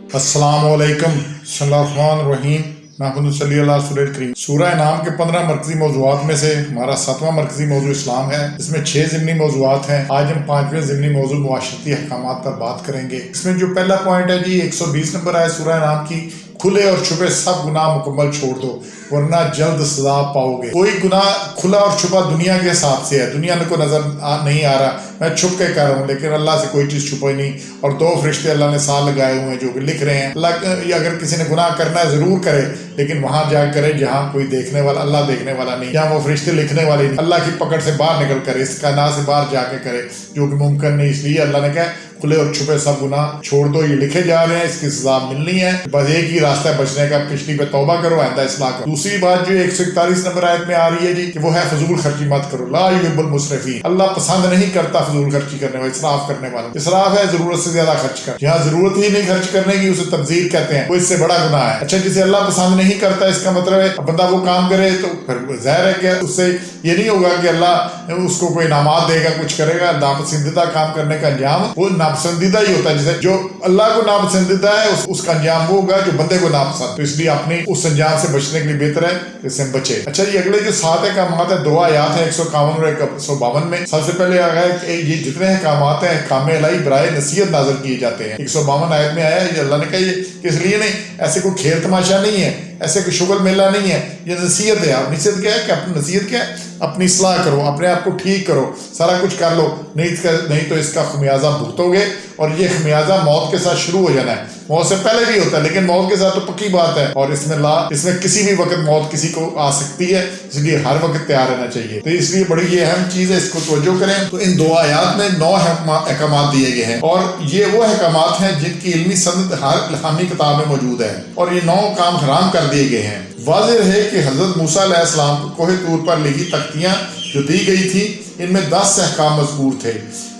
अस्सलाम वालेकुम बिस्मिल्लाहिर्रहमानिर्रहीम महमूद सल्ली अला सूरह करीम। सूरह नाम के 15 मरकजी मौज़ूआत में से हमारा 7वां मरकजी मौजू इस्लाम है। इसमें 6 ज़िमनी मौज़ूआत हैं। आज हम 5वें ज़िमनी मौजू मुआशरती अहकामात पर बात करेंगे। इसमें जो पहला पॉइंट है जी 120 नंबर है सूरह नाम की, खुले और छुपे सब गुनाह मुकम्मल छोड़ दो वरना जल्द सजा पाओगे। कोई गुनाह खुला और छुपा दुनिया के हिसाब से है, दुनिया को नजर नहीं आ रहा, मैं छुप के कर रहा हूँ, लेकिन अल्लाह से कोई चीज़ छुपाई नहीं। और 2 फरिश्ते अल्लाह ने साथ लगाए हुए हैं जो कि लिख रहे हैं। अल्लाह अगर किसी ने गुनाह करना है ज़रूर करे, लेकिन वहाँ जा करे जहाँ कोई देखने वाला, अल्लाह देखने वाला नहीं, जहाँ वो फरिश्ते लिखने वाले नहीं, अल्लाह की पकड़ से बाहर निकल करे, इस कायनात से बाहर जाके करे, जो कि मुमकिन नहीं। इसलिए अल्लाह ने कहा खुले और छुपे सब गुनाह छोड़ दो, ये लिखे जा रहे हैं, इसकी सजा मिलनी है, बस एक ही रास्ता है बचने का, पिछली पे तौबा करो, आइंदा इस्लाह करो। दूसरी बात जो 141 नंबर आयत में आ रही है जी कि वो है फजूल खर्ची मत करो, ला युहिब्बुल मुसरिफीन। अल्लाह पसंद नहीं करता फजूल खर्ची करने वाले, इसराफ करने वालों। इसराफ है जरूरत से ज्यादा खर्च कर, यहाँ जरूरत ही नहीं खर्च करने की, उसे तब्जीर कहते हैं, वो इससे बड़ा गुनाह है। अच्छा, जिसे अल्लाह पसंद नहीं करता इसका मतलब है बंदा वो काम करे तो फिर जाहिर है कि उससे ये नहीं होगा कि अल्लाह उसको कोई इनामात देगा, कुछ करेगा। नापसंदीदा काम करने का अंजाम वो नापसंदीदा ही होता है। जैसे जो अल्लाह को नापसंदीदा है उसका अंजाम वो होगा जो बंदे को नापसंद, तो इसलिए अपने उस अंजाम से बचने के लिए बेहतर है इससे बचे। अच्छा जी, अगले जो 7 अहकामात है, 2 आयात है 151 और 152 में। सबसे पहले आ गया कि ये जितने अहकामात हैं अहकाम इलाही बराए नसीहत नाज़िल किए जाते हैं। 152 आयत में आया है, अल्लाह ने कहा ये किस लिए नहीं, ऐसे कोई खेल तमाशा नहीं है, ऐसे कोई शुगल मेला नहीं है, ये नसीहत है। आप नसीहत क्या है कि अपनी नसीहत क्या है, अपनी इस्लाह करो, अपने आप को ठीक करो, सारा कुछ कर लो, नहीं तो इसका खमियाजा भुगतोगे। और ये खमियाजा मौत के साथ शुरू हो जाना है, मौत से पहले भी होता है, लेकिन मौत के साथ तो पक्की बात है। और इसमें किसी भी वक्त मौत किसी को आ सकती है, इसलिए हर वक्त तैयार रहना चाहिए। तो इसलिए बड़ी ये अहम चीज़ है, इसको तवज्जो करें। तो इन 2 आयात में 9 अहकामात दिए गए हैं, और ये वो अहकामात हैं जिनकी इल्मी सनद हर हामी किताब में मौजूद है, और ये 9 काम हराम कर दिए गए हैं। वाज़ेह है कि हज़रत मूसा अलैहिस्सलाम को कोहे तूर पर लिखी तख्तियाँ जो दी गई थी, इनमें 10 अहकाम मज़कूर थे।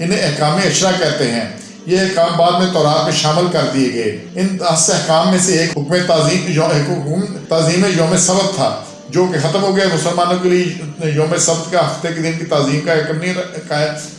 इन्हें अहकाम अशरा कहते हैं। ये अहकाम बाद में तौरात में शामिल कर दिए गए। इन 10 अहकाम में से एक हुक्म ताज़ीम यौम सब्त था, जो कि ख़त्म हो गया। मुसलमानों के लिए यौम सब्त का हफ्ते के दिन की ताज़ीम का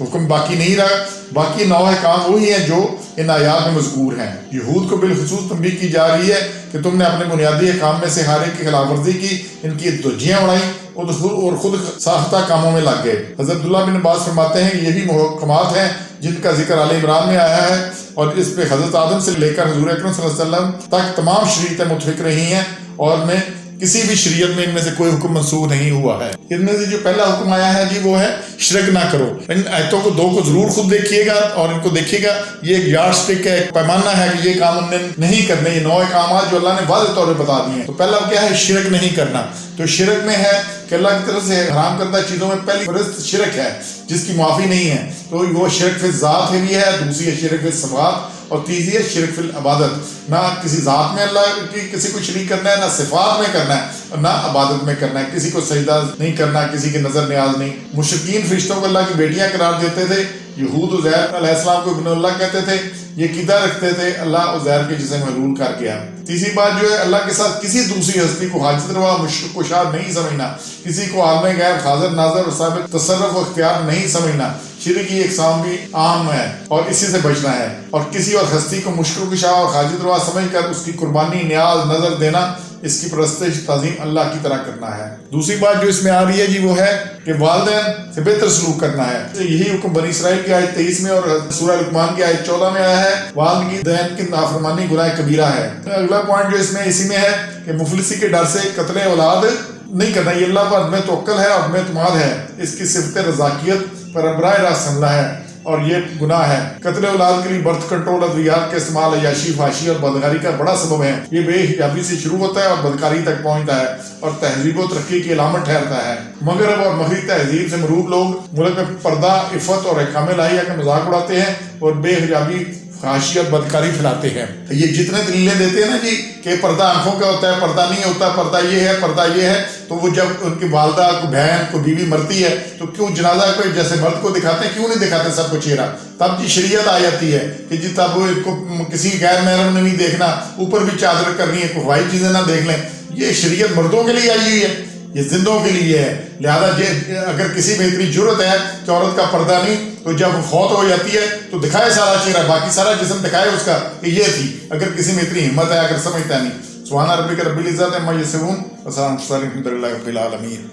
हुक्म बाकी नहीं रहा। बाकी 9 अहकाम वही हैं जो इन आयात में मज़कूर हैं। यहूद को बिलखुसूस तंबीह की जा रही है कि तुमने अपने बुनियादी अहकाम में से हर एक की खिलाफ वर्जी की, इनकी धज्जियाँ उड़ाई और खुद साख्ता कामों में लग गए। हज़रत अब्दुल्लाह बिन अब्बास फरमाते हैं यही मुहक्कमात हैं जिनका जिक्र आले इमरान में आया है, और इस पे हज़रत आदम से लेकर हुज़ूर अकरम सल्लल्लाहु अलैहि वसल्लम तक तमाम शरीयतें मुतफ़िक रही हैं, और में किसी भी शरीयत में इनमें से कोई हुक्म मंसूख नहीं हुआ है। इनमें से जो पहला हुक्म आया है जी वो है शिरक ना करो। इन आयतों को 2 को जरूर खुद देखिएगा और इनको देखिएगा, ये एक यार्ड स्टिक है, एक पैमाना है कि ये काम हमने नहीं करने। ये 9 काम जो अल्लाह ने वाज़ेह तौर पर बता दिए हैं। तो पहला क्या है, शिरक नहीं करना। तो शिरक में है कि अल्लाह की तरफ से हराम करदा चीज़ों में पहली फहरिस्त शिरक है जिसकी माफ़ी नहीं है। तो वो शिरक फिल ज़ात भी है, दूसरी है शिरक फिल सिफ़ात, और तीसरी है शिरक फिल इबादत। ना किसी ज़ात में अल्लाह की किसी को शरीक करना है, ना सिफ़ात में करना है, और ना इबादत में करना है। किसी को सजदा नहीं करना, किसी की नज़र न्याज नहीं। मुशरिकीन फरिश्तों को अल्लाह की बेटियां करार देते थे। यहूद उज़ैर अलैहिस्सलाम को इब्नुल्लाह कहते थे। ये कीदा रखते थे अल्लाह उज़ैर के जिसे महरूल कर गया। तीसरी बात जो है, अल्लाह के साथ किसी दूसरी हस्ती को हाजिर रवा मुशरिक को शाद नहीं समझना, किसी को आलम गैब हाज़िर नाज़र और साबित तसर्रुफ व इख्तियार नहीं समझना। शिरक की इकसाम भी आम है और इसी से बचना है। और किसी और हस्ती को मुश्किल की शाह और हाजिर रवा समझ कर उसकी कुर्बानी न्याज नजर देना, इसकी परस्तिश ताज़ीम अल्लाह की तरह करना है। दूसरी बात जो इसमें आ रही है जी वो है कि वालिदैन से बेहतर सलूक करना है। तो यही हुक्म बनी इसराइल की आयत 23 में और सूरह लुक़मान की आयत 14 में आया है। वालिदैन की नाफरमानी गुनाह कबीरा है। अगला पॉइंट जो इसमें इसी में है कि मुफलिसी के डर से कत्ल औलाद नहीं करना। ये अल्लाह पर में तवक्कुल है और में तुमाद है, इसकी सिफ़त रज़ाकियत पर बराह रास्त हमला है, और ये गुनाह है। कत्ल औलाद के लिए बर्थ कंट्रोल अद्वियात का इस्तेमाल अय्याशी, फाशी और बदकारी का बड़ा सबब है। ये बेहिजाबी से शुरू होता है और बदकारी तक पहुंचता है, और तहजीब व तरक्की की अलामत ठहरता है। मगरब और मगरिब तहजीब से मरूब लोग मुल्क में पर्दा, इफ़्फ़त और अहकाम इलाहिया का मजाक उड़ाते हैं और बेहिजाबी, फाशी और बदकारी फैलाते हैं। ये जितने दलीलें देते हैं ना जी कि पर्दा आंखों का होता है, पर्दा नहीं होता, पर्दा ये है, पर्दा ये है, तो वो जब उनकी वालदा को, बहन को, बीवी मरती है तो क्यों जनाजा को जैसे मर्द को दिखाते हैं, क्यों नहीं दिखाते सबको चेहरा? तब जी शरीयत आ जाती है कि जी तब वो इनको किसी गैर महरम ने नहीं देखना, ऊपर भी चादर करनी है, कोई वाइट चीज़ें ना देख लें। ये शरीयत मर्दों के लिए आई हुई है, یہ زندوں کے لیے ہے. لہذا اگر کسی میں اتنی جرت ہے کہ عورت کا پردہ نہیں تو جب وہ فوت ہو جاتی ہے تو دکھائے سارا چہرہ, باقی سارا جسم دکھائے اس کا کہ یہ تھی, اگر کسی میں اتنی ہمت ہے, اگر سمجھتا نہیں. سبحان ربک رب العزت عما یصفون وسلام علی المرسلین والحمد للہ رب العالمین.